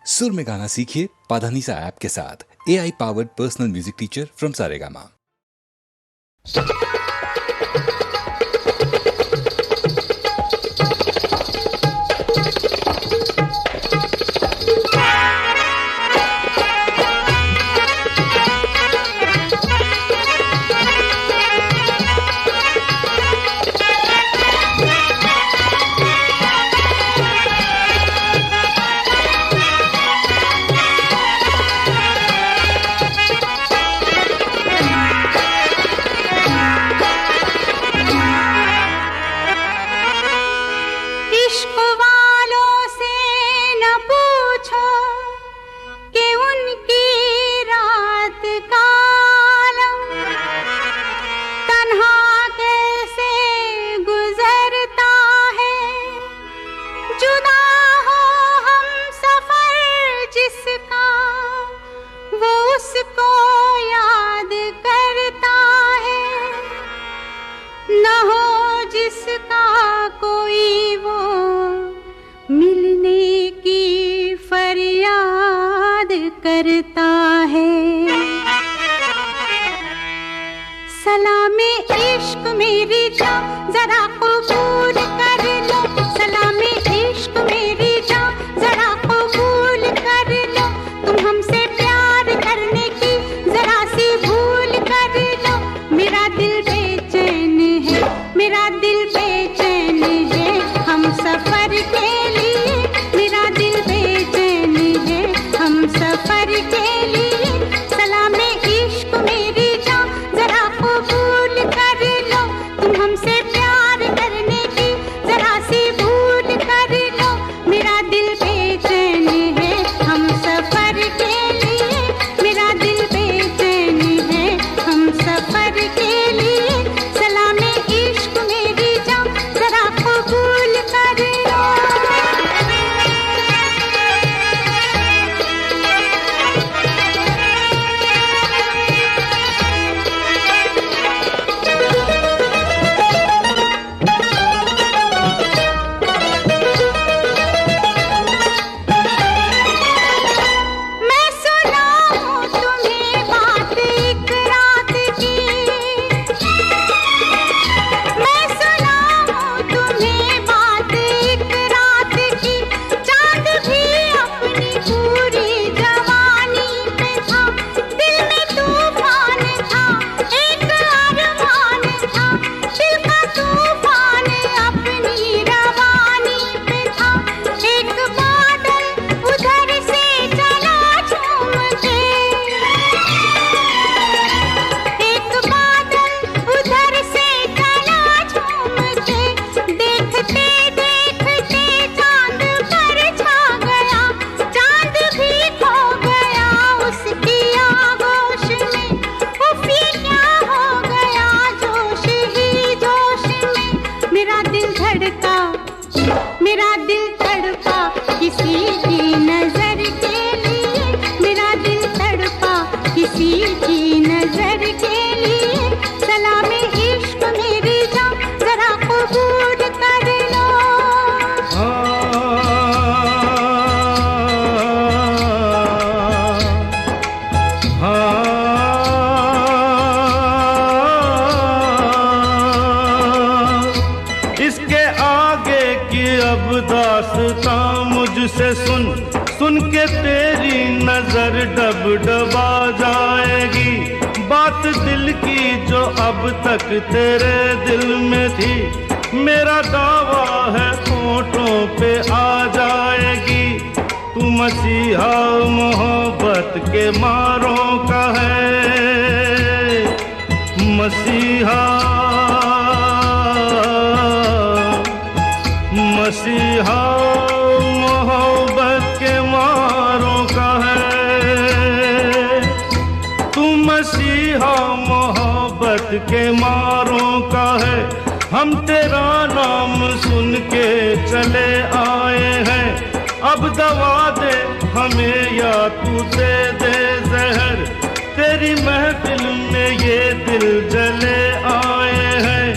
सुर में गाना सीखिए पाधानीसा ऐप के साथ। AI powered personal music teacher from Saregama. करता है सलामे इश्क मेरी जान जरा कबूल कर लो, सलामे इश्क मेरी जान जरा कबूल कर लो, तुम हमसे प्यार करने की जरा सी भूल कर लो। मेरा दिल बेचैन है, मेरा दिल बेचैन है हम सफर के लिए, मेरा दिल बेचैन है हम सफर के लिए। सलामे इश्क मेरी जान जरा कबूल कर लो, तुम हमसे प्यार करने की जरा सी भूल कर लो। मेरा दिल बेचैन है हम सफर के लिए, मेरा दिल बेचैन है हम सफर के लिए। सलामे इश्क मेरी जान जरा कबूल कर लो। मैं सुनाऊं तुम्हें बात एक रात की, मैं सुनाऊं तुम्हें बात एक रात की। चांद भी अपनी पूरी जवानी पे था, दिल में तूफान था, एक अरमान था, दिल का तूफान अपनी रवानी पे था। एक बादल उधर से चला झूम के, एक बादल उधर से चला झूम के, देखते देखते चांद पर छा गया, चांद भी खो गया उसकी आगोश में। उफ ये क्या हो गया जोश ही जोश में। मेरा दिल धड़का, मेरा दिल तड़पा किसी की नजर के लिए, मेरा दिल तड़पा किसी की नजर के लिए। सलामे इश्क मेरी जान जरा कबूल कर लो। इसके आगे की अब दास्तां मुझसे सुन, सुन के तेरी नजर डब डबा जाएगी। बात दिल की जो अब तक तेरे दिल में थी, मेरा दावा है होठों पे आ जाएगी। तू मसीहा मोहब्बत के मारों का है, मसीहा मसीहा मोहब्बत के मारों का है। तू मसीहा मोहब्बत के मारों का है। हम तेरा नाम सुन के चले आए हैं, अब दवा दे हमें या तू दे दे जहर। तेरी महफिल में ये दिल जले आए हैं,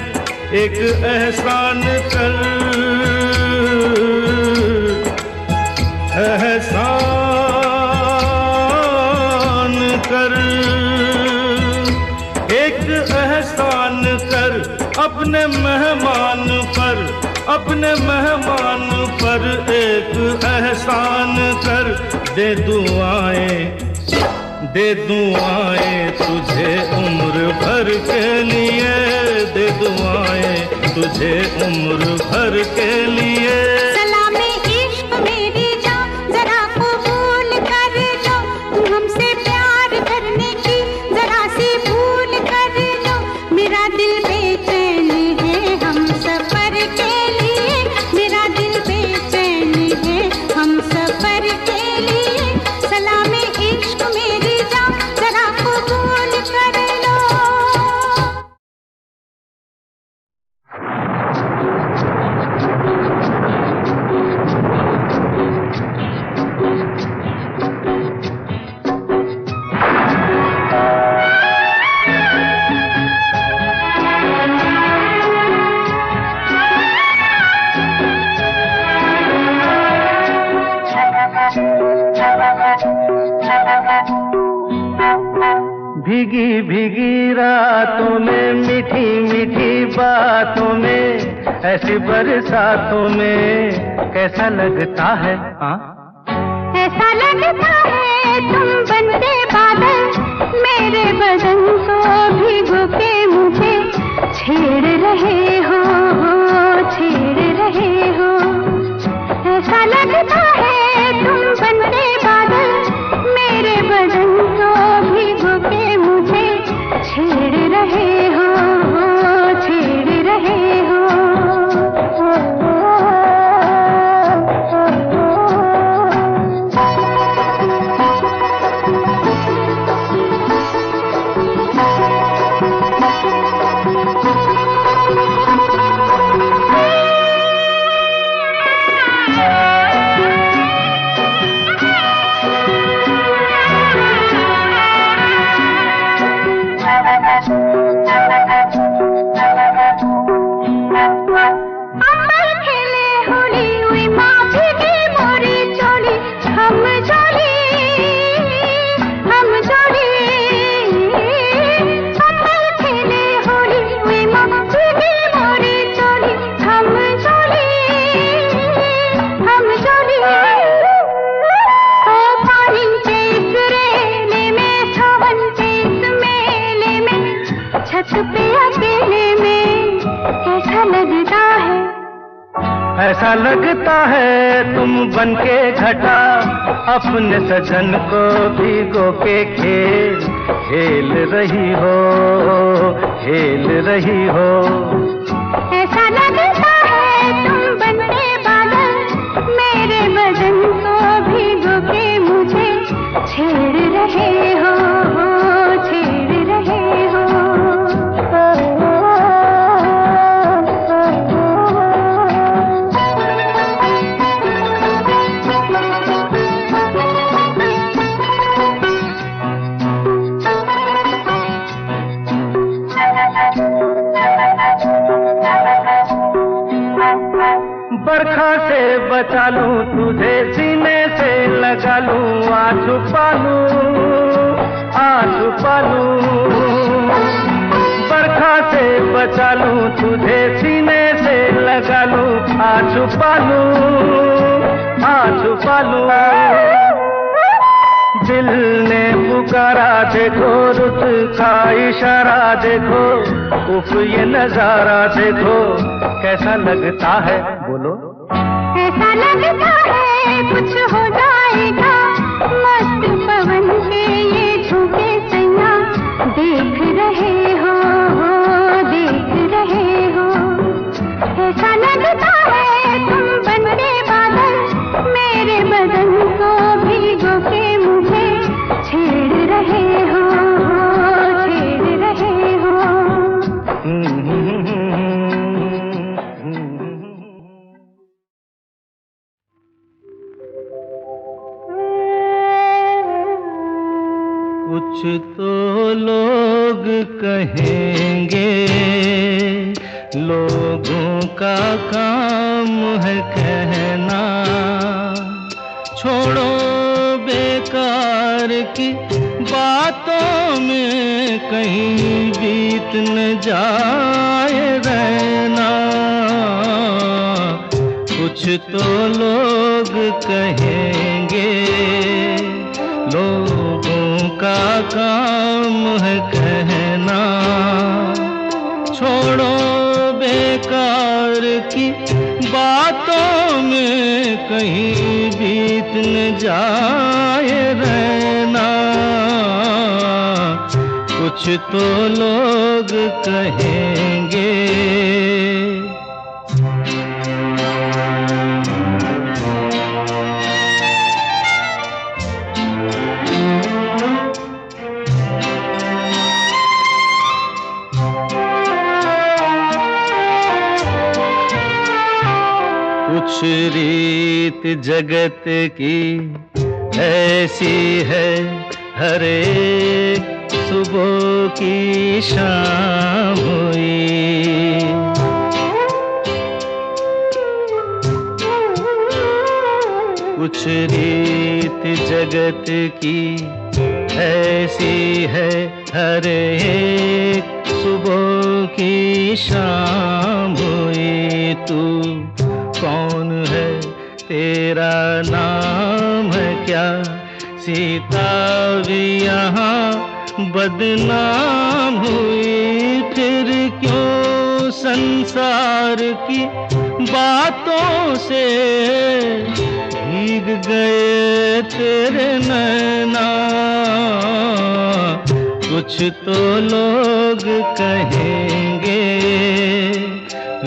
एक एहसान कर एहसान कर, एक एहसान कर अपने मेहमान पर, अपने मेहमान पर एक एहसान कर। दे दुआएं तुझे उम्र भर के लिए, दे दुआएं तुझे उम्र भर के लिए। सलामे इश्क मेरी जान जरा कबूल कर लो, हमसे प्यार करने की जरा सी भूल कर लो। मेरा दिल बेचैन है हम सफर के लिए, मेरा दिल बेचैन है हम सफर के लिए। सलामे इश्क मेरी जान जरा कबूल कर लो। भीगी भीगी रातों में, मीठी मीठी बातों में, ऐसी बरसातों में कैसा लगता है? ऐसा लगता है तुम बनते बादल, मेरे बदन को भिगो के मुझे छेड़ रहे हो, छेड़ रहे हो। ऐसा लगता है तुम बनते बादल, मेरे बदन को भिगो के मुझे छेड़ रहे हो, छेड़ रहे हो। अमर खेले होली हुई माँ भीगी मोरी चोली, हम जोली, हम जोली। अमर खेले होली हुई माँ भीगी मोरी चोली, हम जोली, हम जोली। ओ पानी के इस रेले में, सावन के इस मेले में, छत पे अकेले में कैसा लगता है? ऐसा लगता है तुम बन के घटा, अपने सजन को भिगो के खेल खेल रही हो, खेल रही हो। ऐसा लगता है तुम बनते बादल, मेरे बदन को भिगो के मुझे छेड़ रहे हो, छेड़ रहे हो। बरखा से बचा लूं तुझे, सीने से लगा लूं, आ छुपा लूं, आ छुपा लूं। बरखा से बचा लूं तुझे, सीने से लगा लूं, आ छुपा लूं, आ छुपा लूं। दिल ने पुकारा देखो, रुत का इशारा देखो, उफ ये नजारा देखो कैसा लगता है? बोलो। ऐसा लगता है कुछ हो जाएगा, मस्त पवन के ये झोंके सैया देख रहे हो, देख रहे हो। ऐसा लगता है तुम बनते बादल, मेरे बदन को भिगो के मुझे छेड़ रहे हो, छेड़ रहे हो। कुछ तो लोग कहेंगे, लोगों का काम है कहना, छोड़ो बेकार बेकार की बातों में कहीं बीत न जाए रहना। कुछ तो लोग कहेंगे, लोगों का काम है कहना। छोड़ो बेकार की बातों में कहीं बीत न जाए रहना। कुछ तो लोग कहेंगे। कुछ रीत जगत की ऐसी है, हर एक सुबह की शाम हुई। कुछ रीत जगत की ऐसी है, हर एक सुबह की शाम हुई। तू कौन है, तेरा नाम है क्या? सीता भी यहाँ बदनाम हुई। फिर क्यों संसार की बातों से भीग गए तेरे नैना? कुछ तो लोग कहेंगे,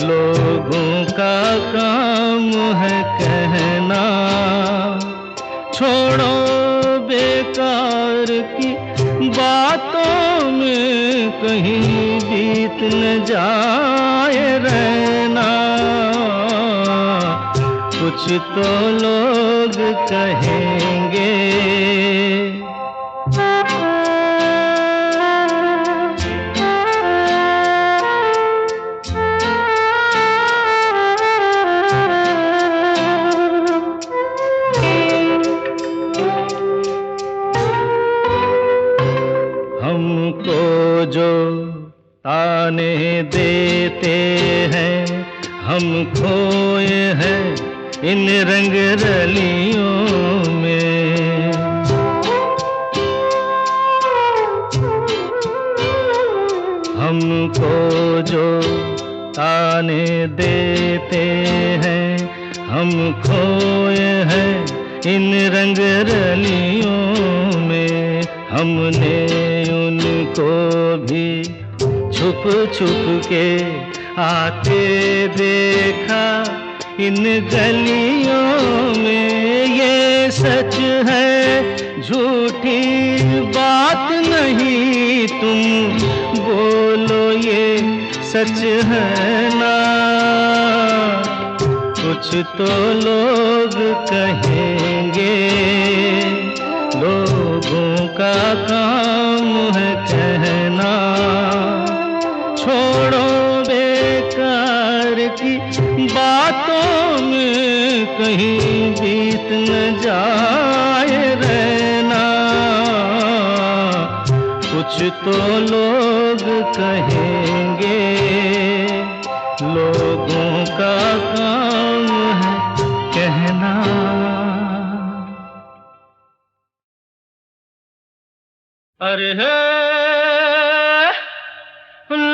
लोगों का काम है कहना। छोड़ो बेकार की बातों में कहीं बीत न जाए रहना। कुछ तो लोग कहेंगे। जो ताने देते हैं, हम खोए हैं इन रंग रलियों में। हमको जो ताने देते हैं, हम खोए हैं इन रंग रलियों में। हमने उनको भी छुप छुप के आते देखा इन गलियों में। ये सच है, झूठी बात नहीं, तुम बोलो ये सच है ना? कुछ तो लोग कहेंगे, लोगों का काम है कहना। छोड़ो बेकार की बातों में कहीं बीत न जाए रहना। कुछ तो लोग कहेंगे, लोगों का काम है कहना। अरे हे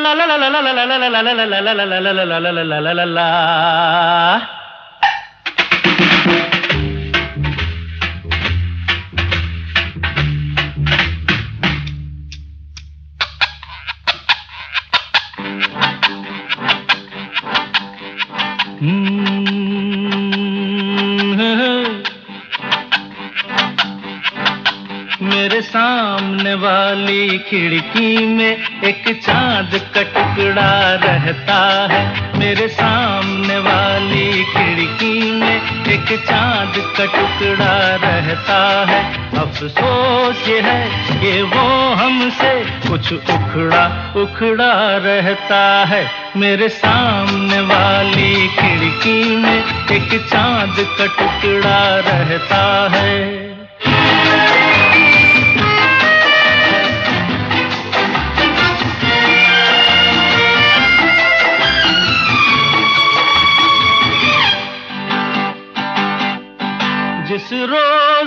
ला ला ला ला ला ला ला ला ला ला ला ला ला ला ला ला ला ला ला। मेरे सामने वाली खिड़की में एक चांद का टुकड़ा रहता है। मेरे सामने वाली खिड़की में एक चांद का टुकड़ा रहता है। अफसोस ये है कि वो हमसे कुछ उखड़ा उखड़ा रहता है। मेरे सामने वाली खिड़की में एक चांद का टुकड़ा रहता है।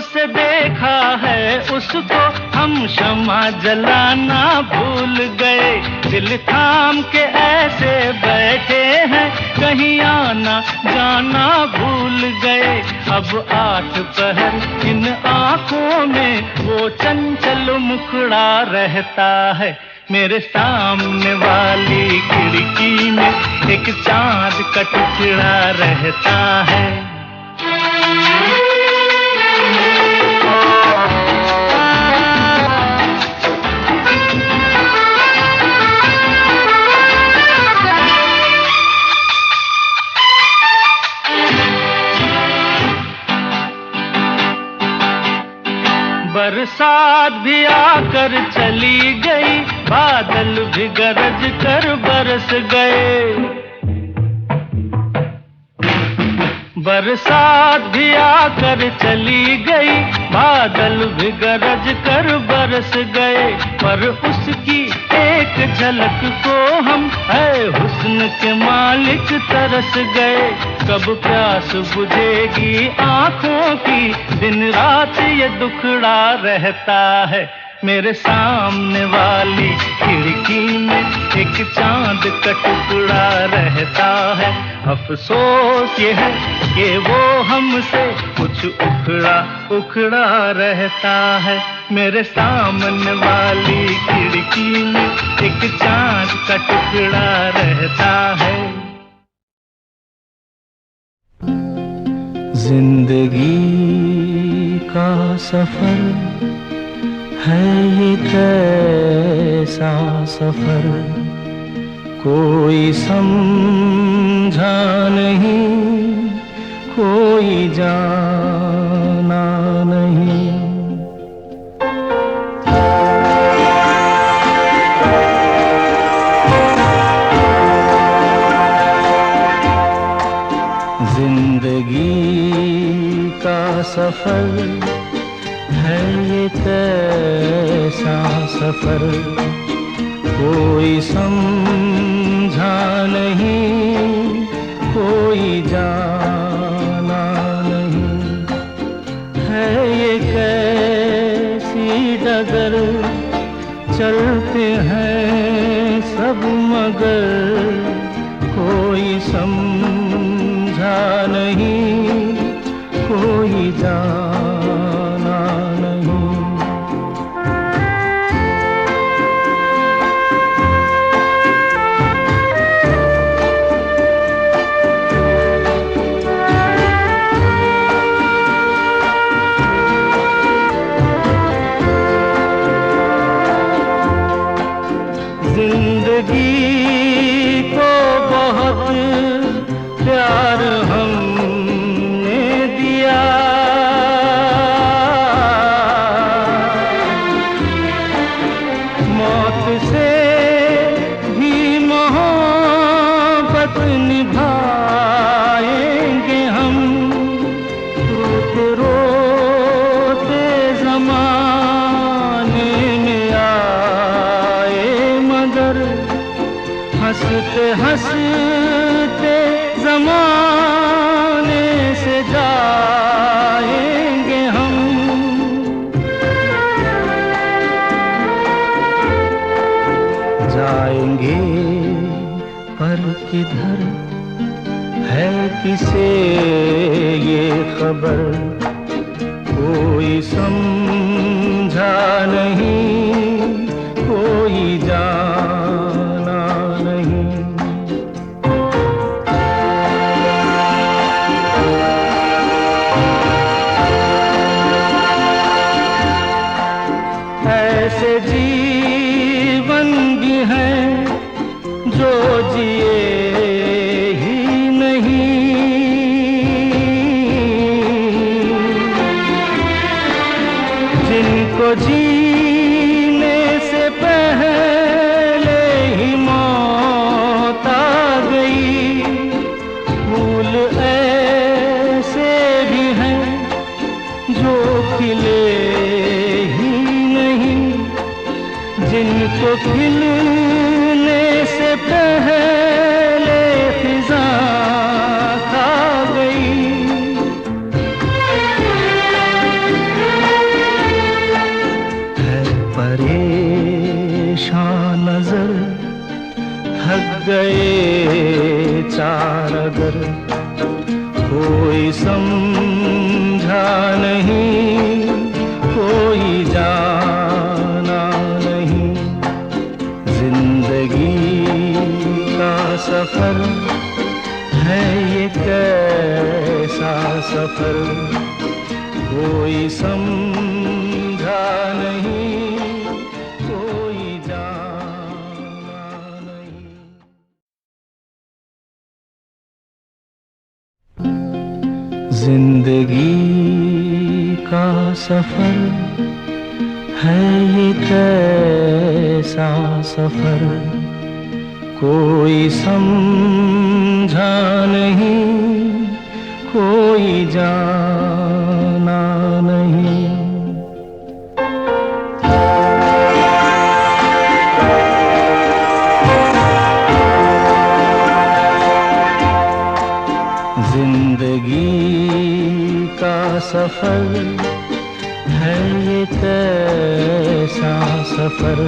से देखा है उसको हम शम्मा जलाना भूल गए। दिल थाम के ऐसे बैठे हैं कहीं आना जाना भूल गए। अब 8 पहर इन आंखों में वो चंचल मुखड़ा रहता है। मेरे सामने वाली खिड़की में एक चांद का टुकड़ा रहता है। बरसात भी आकर चली गई, बादल भी गरज कर बरस गए। बरसात भी आकर चली गई, बादल भी गरज कर बरस गए। पर उसकी एक झलक को हम है हुस्न के मालिक तरस गए। कब प्यास बुझेगी आंखों की, दिन रात ये दुखड़ा रहता है। मेरे सामने वाली खिड़की में एक चांद का टुकड़ा रहता है। अफसोस ये है कि वो हमसे कुछ उखड़ा उखड़ा रहता है। मेरे सामने वाली खिड़की में एक चांद का टुकड़ा रहता है। जिंदगी का सफर है ये कैसा सफर, कोई समझा नहीं, कोई जाना नहीं। जिंदगी का सफर है ये कैसा सफर, कोई समझा नहीं, कोई जाना नहीं। है ये कैसी डगर, चलते हैं सब मगर, कोई समझा नहीं, कोई जाना नहीं। जिंदगी को बहुत प्यार हमने दिया, मौत से भी मोहब्बत निभाएंगे हम। रोते रोते ज़माने में आए मगर, हंसते हंसते ज़माने से जाएंगे हम। जाएंगे पर किधर है किसे ये खबर, कोई समझा नहीं, कोई जाना नहीं। ऐसे जीवन भी हैं जो जिए ही नहीं, जिनको जीने से पहले ही मौत आ गई। फूल ऐसे भी हैं जो खिले ही नहीं, जिनको खिलने से पहले फिजा खा गई। गए चार अगर कोई समझा नहीं, कोई जाना नहीं। जिंदगी का सफर है ये कैसा सफर, कोई समझा नहीं, कोई जाना नहीं। जिंदगी का सफर है ये कैसा सफर, कोई समझा नहीं, कोई जाना नहीं। जिंदगी का सफर है ये कैसा सफर,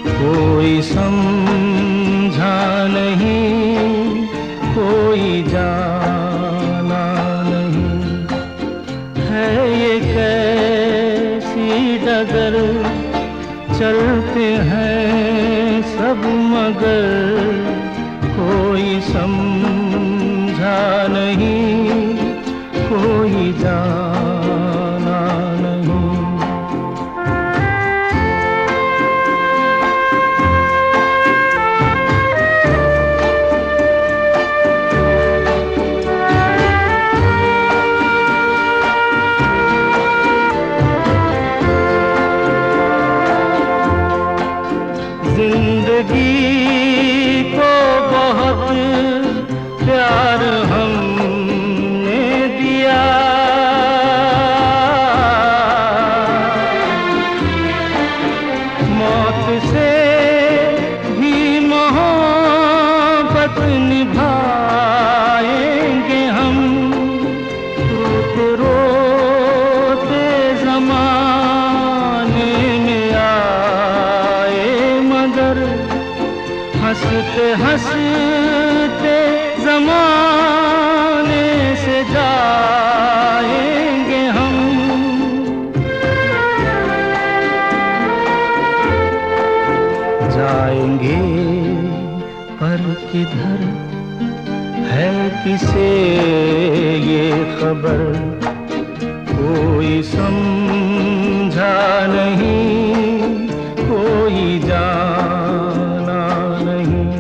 कोई समझा नहीं, कोई जाना नहीं। है ये कैसी डगर, चलते हैं सब मगर, कोई समझा नहीं, कोई जाना नहीं। जिंदगी को बहुत प्यार हमने दिया, मौत से भी मोहब्बत निभाएंगे हम। रोते रोते ज़माने में आए मगर, हंसते हंसते ज़माने से जाएंगे हम। जाएंगे पर किधर है किसे ये खबर, कोई समझा नहीं, कोई जाना नहीं।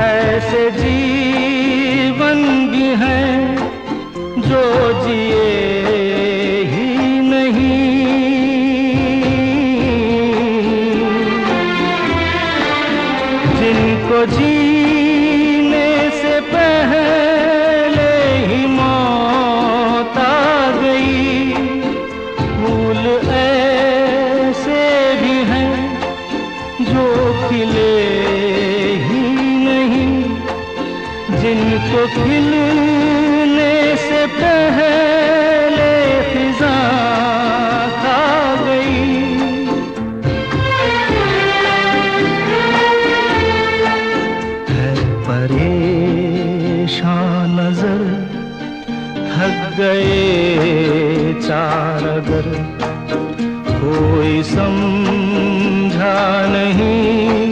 ऐसे जीवन भी हैं जो जिए ही नहीं, जिनको जीने से पहले ही मौत आ गई। फूल ऐसे भी हैं जो खिले ही नहीं, जिनको खिलने से पहले फिजा खा गई। है परेशान नजर, थक गए चार अगर, कोई समझा नहीं,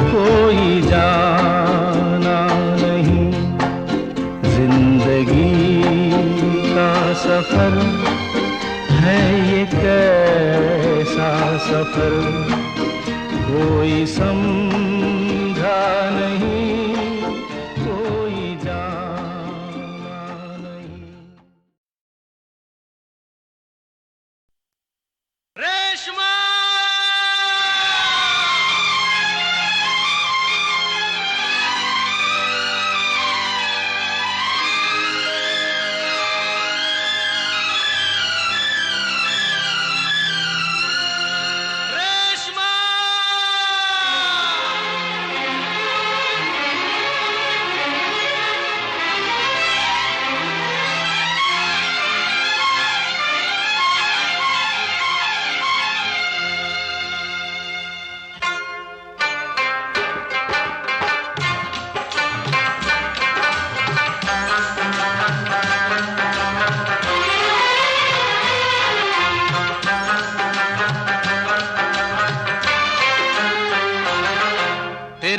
कोई जाना नहीं।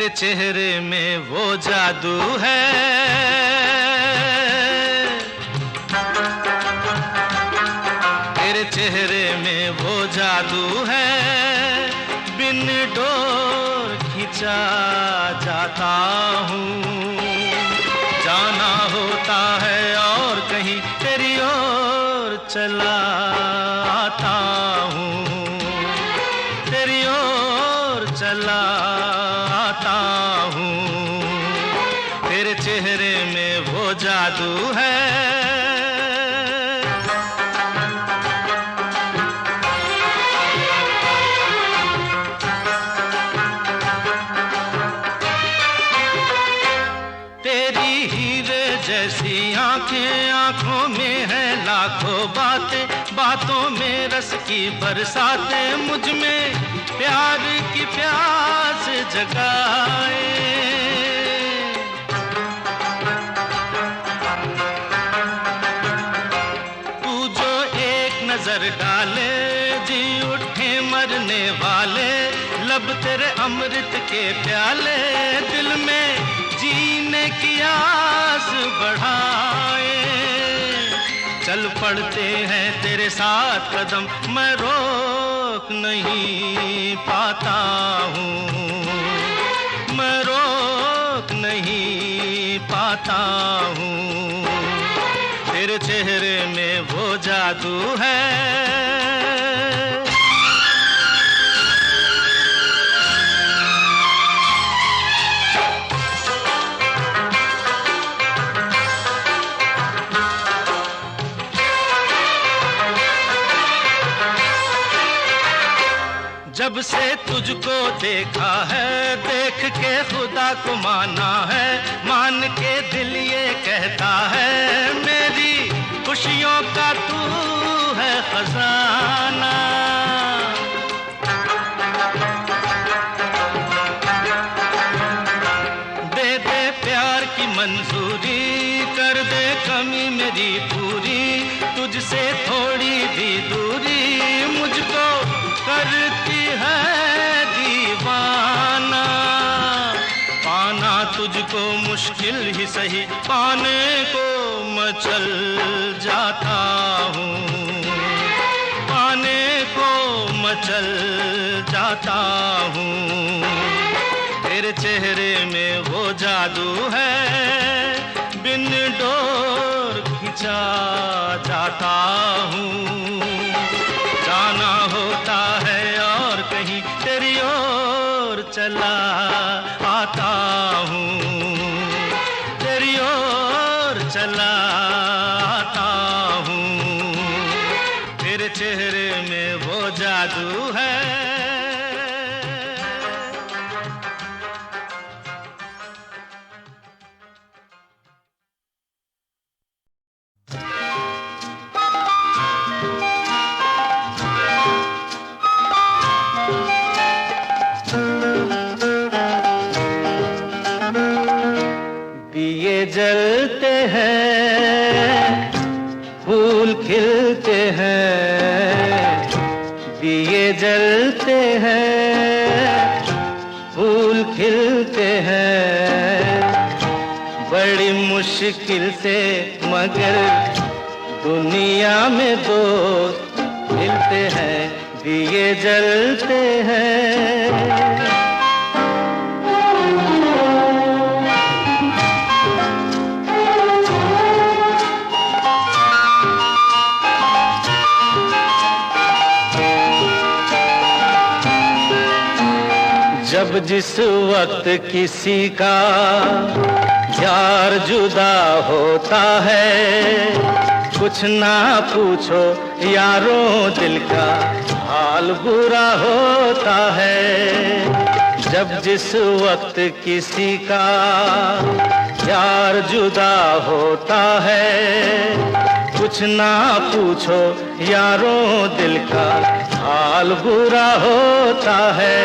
तेरे चेहरे में वो जादू है, तेरे चेहरे में वो जादू है, बिन डोर खिंचा जाता हूँ, जाना होता है और कहीं तेरी ओर चला आता हूँ, तेरी ओर चला आता हूँ, तेरे चेहरे में वो जादू है। जैसी आंखें, आंखों में है लाखों बातें, बातों में रस की बरसातें, मुझ में प्यार की प्यास जगाए। तू जो एक नजर डाले जी उठे मरने वाले, लब तेरे अमृत के प्याले, दिल में जीने की आस बढ़ाए। चल पड़ते हैं तेरे साथ कदम, मैं रोक नहीं पाता हूँ, मैं रोक नहीं पाता हूँ, तेरे चेहरे में वो जादू है। जब से तुझको देखा है, देख के खुदा को माना है, मान के दिल ये कहता है, मेरी खुशियों का तू है खजाना। दे दे प्यार की मंजूरी, कर दे कमी मेरी पूरी, तुझसे थोड़ी भी दूरी मुझको करती है दीवाना। पाना तुझको मुश्किल ही सही, पाने को मैं चल जाता हूँ, पाने को मैं चल जाता हूँ, तेरे चेहरे में वो जादू है, बिन डोर खिंचा जाता हूँ, जाना होता है और कहीं तेरी ओर चला आता हूँ, तेरी ओर चला आता हूँ, तेरे चेहरे में वो जादू है। दिए जलते हैं, फूल खिलते हैं, दिए जलते हैं, फूल खिलते हैं, बड़ी मुश्किल से मगर दुनिया में दोस्त मिलते हैं, दिए जलते हैं। जब जिस वक्त किसी का यार जुदा होता है, कुछ ना पूछो यारों दिल का हाल बुरा होता है। जब जिस वक्त किसी का यार जुदा होता है, कुछ ना पूछो यारों दिल का हाल बुरा होता है।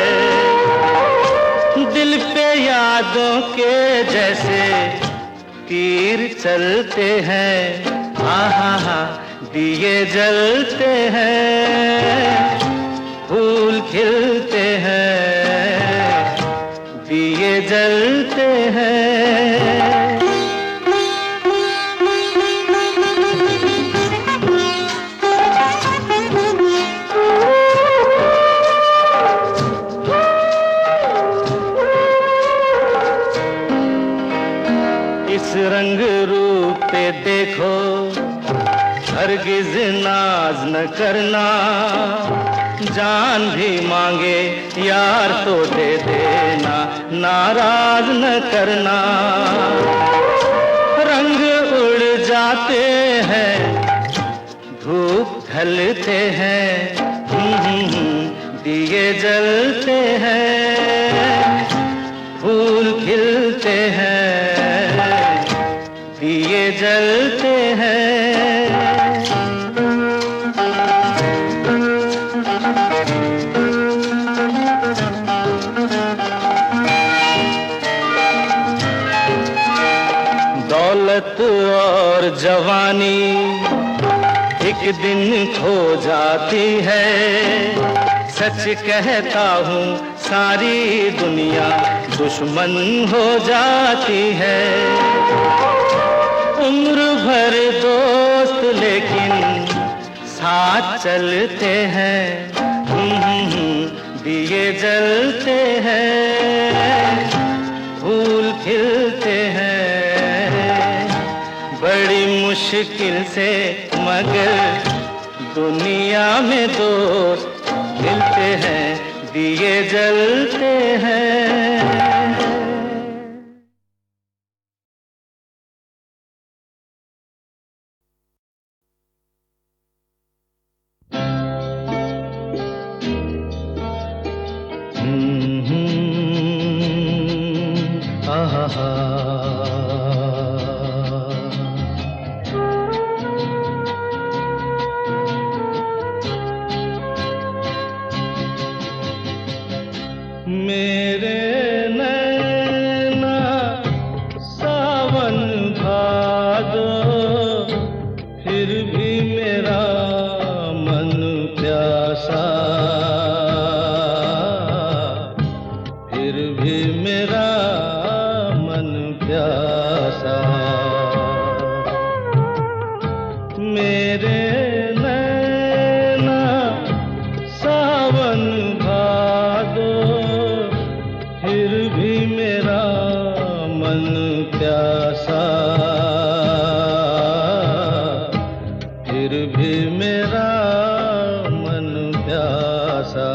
दिल पे यादों के जैसे तीर चलते हैं, आहा दिए जलते हैं, फूल खिलते हैं, दिए जलते हैं। इस रंग रूप पे देखो, हरगिज नाज न करना, जान भी मांगे यार तो दे देना, नाराज न करना। रंग उड़ जाते हैं, धूप ढलते हैं, दिए जलते हैं, फूल खिलते हैं, दिए जलते हैं। दौलत और जवानी एक दिन खो जाती है, सच कहता हूँ सारी दुनिया दुश्मन हो जाती है। उम्र भर दोस्त लेकिन साथ चलते हैं, दिए जलते हैं, फूल खिलते हैं, बड़ी मुश्किल से मगर दुनिया में दोस्त मिलते हैं, दिए जलते हैं। मेरे नैना सावन भादो, फिर भी मेरा मन प्यासा, फिर भी मेरा मन प्यासा। मेरे नैना सावन भादो, फिर भी मेरा मन प्यासा, फिर भी मेरा मन प्यासा।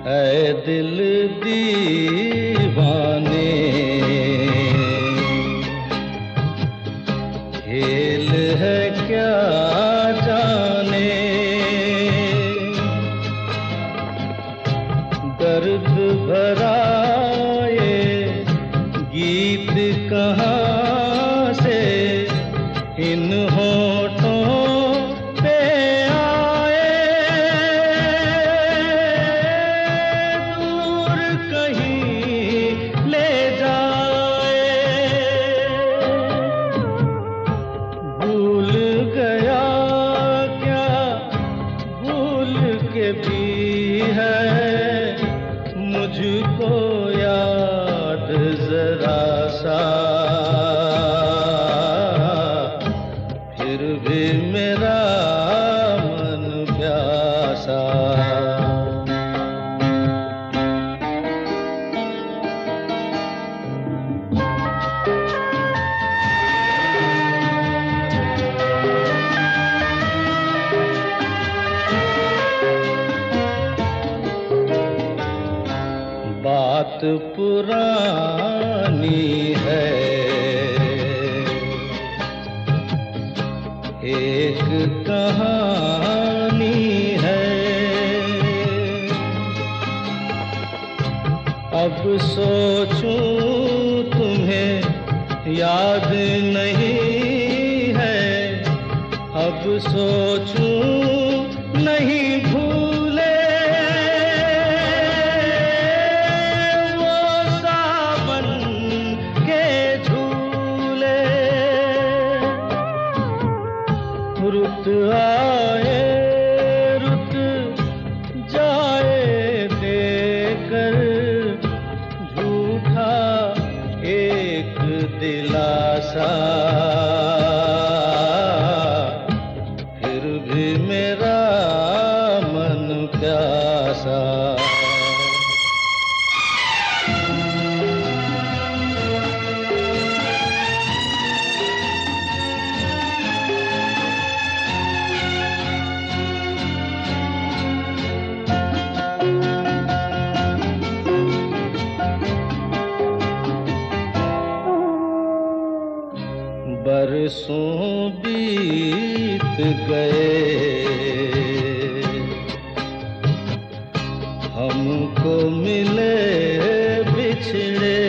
ऐ दिल दीवाने, खेल है क्या जाने, दर्द भरा ये गीत कहाँ से इन होठों पे आए, दूर कहीं ले जाए। भूल गया क्या भूल के भी है मुझको याद जरा सा, फिर भी मेरा मन प्यासा। बात पुरानी है, एक कहानी है, अब सोचूं तुम्हें याद नहीं है, अब सोचूं नहीं भूले वो सावन के झूले। रुत आए रुत जाए देकर झूठा एक दिलासा, फिर भी मेरा मन प्यासा। बरसों बीत गए हमको मिले बिछड़े,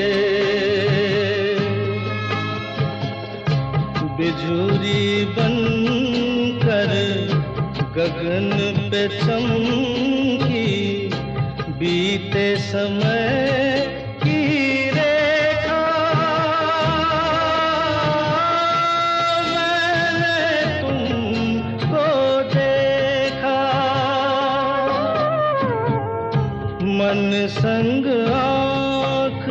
बिजुरी बनकर गगन पे चमकी बीते समय की रेखा, मैंने तुमको देखा। मन संग आँख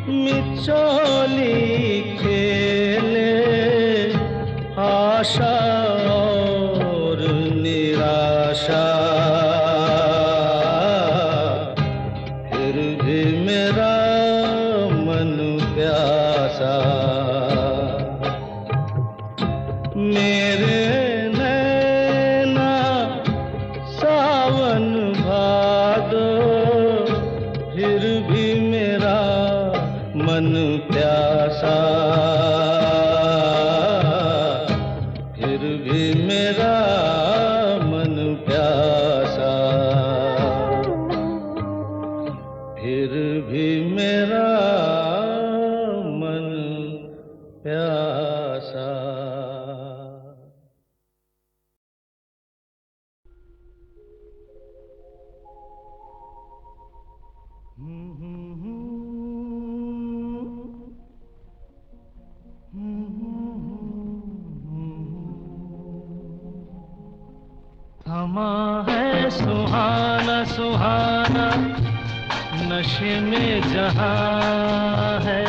मिचौली खेले, आशा और निराशा, फिर भी मेरा मन प्यासा। मेरे नैना सावन भादो, फिर भी मेरा मन प्यासा, फिर भी मेरा मन प्यासा, फिर भी मेरा मन प्यासा। थमा है सुहाना सुहाना नशे में जहां है,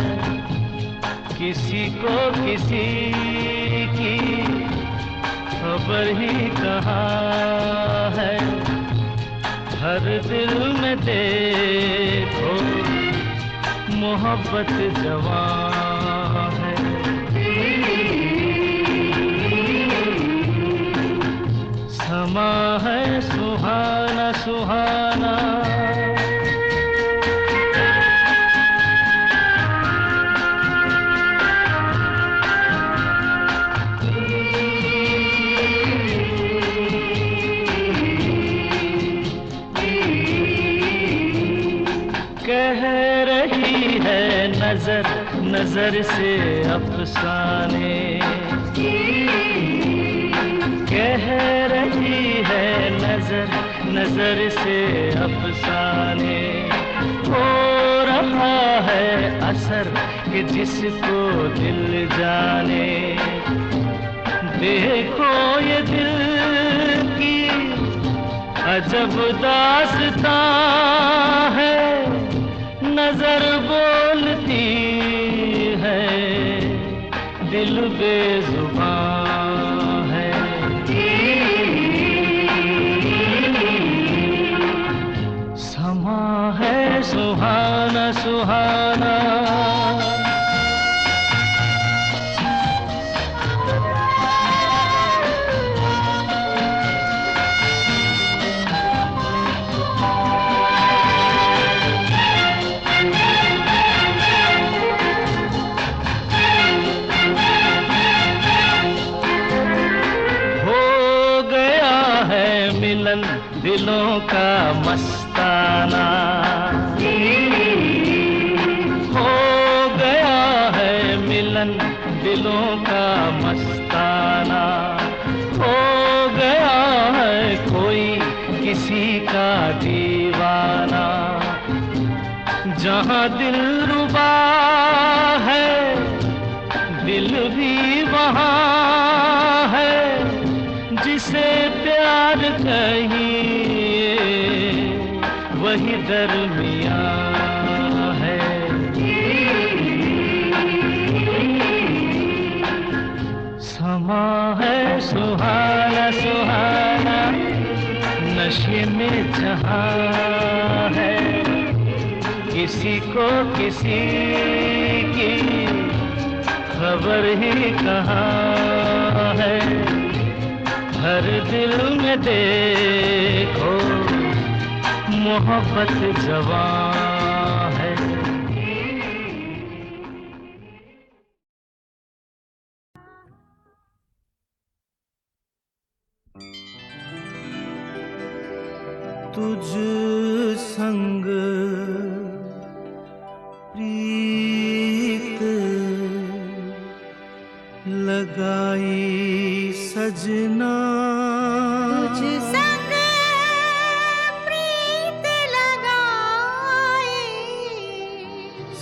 किसी को किसी की खबर ही कहाँ है। हर दिल में देखो मोहब्बत जवां है। समा है सुहाना सुहाना, कह रही है नजर नजर से अफसाने, कह रही है नजर नजर से अफसाने। हो रहा है असर कि जिसको दिल जाने, देखो ये दिल की अजब दास्तां है। नजर बोलती है दिल बेजुबान है। समा है सुहाना सुहाना, दिलों का मस्ताना हो गया है मिलन, दिलों का मस्ताना हो गया है कोई किसी का दीवाना। जहाँ दिल रुबा है दिल भी वहाँ है, जिसे प्यार कहिए वही दरमिया है। समा है सुहाना सुहाना नशे में जहां है, किसी को किसी की खबर ही कहाँ है। हर दिल में देखो मोहब्बत जवां है। तुझ संग प्रीत लगाई सजना, तुझ संग प्रीत लगाई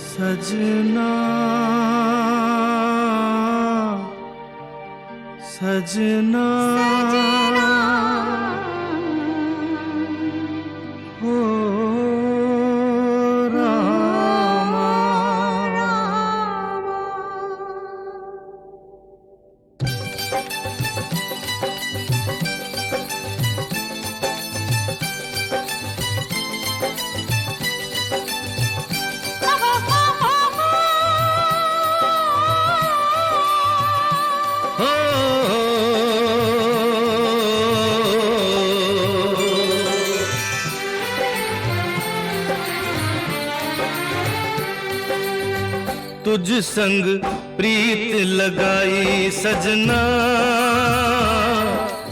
सजना सजना सजना हो रामा। तुझ संग प्रीत लगाई सजना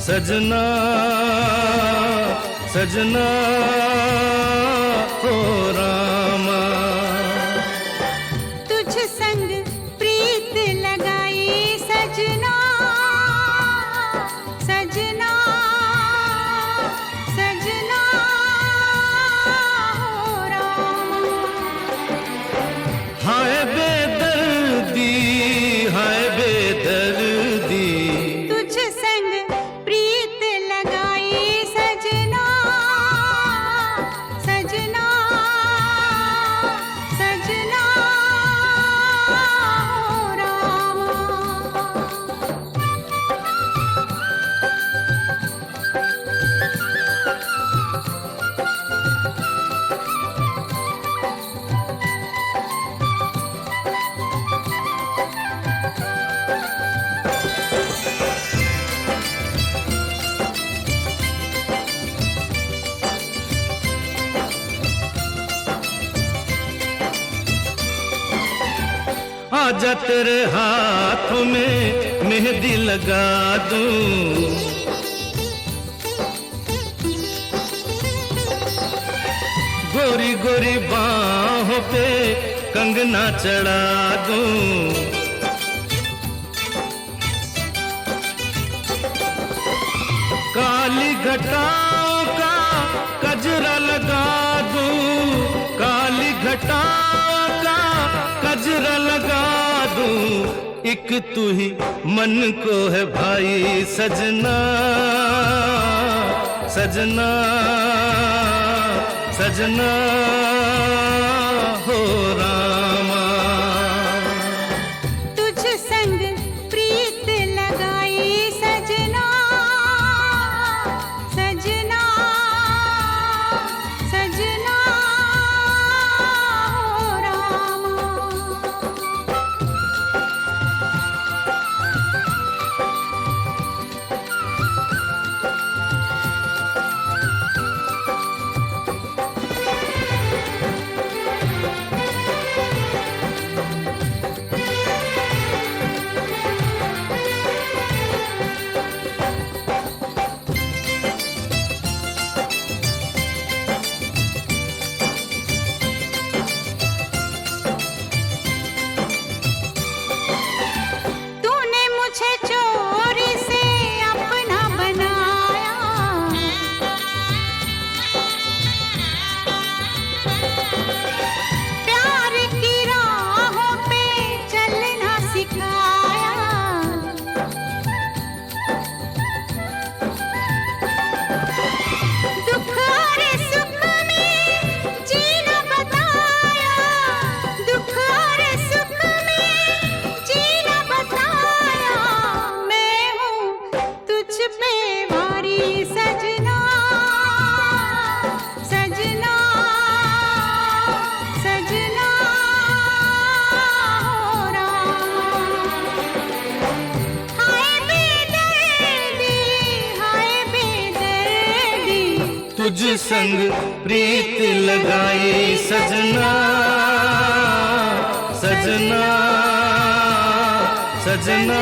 सजना सजना हो रामा। तुझ संग प्रीत लगाई सजना सजना सजना हो रामा। हाय बेदर्दी हाय बेदर्दी, तुझ संग प्रीत लगाई सजना सजना सजना हो रामा। आजा तेरे हाथों में मेहंदी लगा दूं, गोरी गोरी बाहों पे कंगना चढ़ा दूं। काली घटाओं का कजरा लगा दूं, काली घटाओं का कजरा लगा दूं। एक तू ही मन को है भाई सजना सजना सजना हो रामा। तुझ संग प्रीत लगाई सजना सजना सजना हो रामा। पे भारी सजना सजना सजना हो राम। हाय बेदर्दी तुझ संग प्रीत लगाई सजना सजना सजना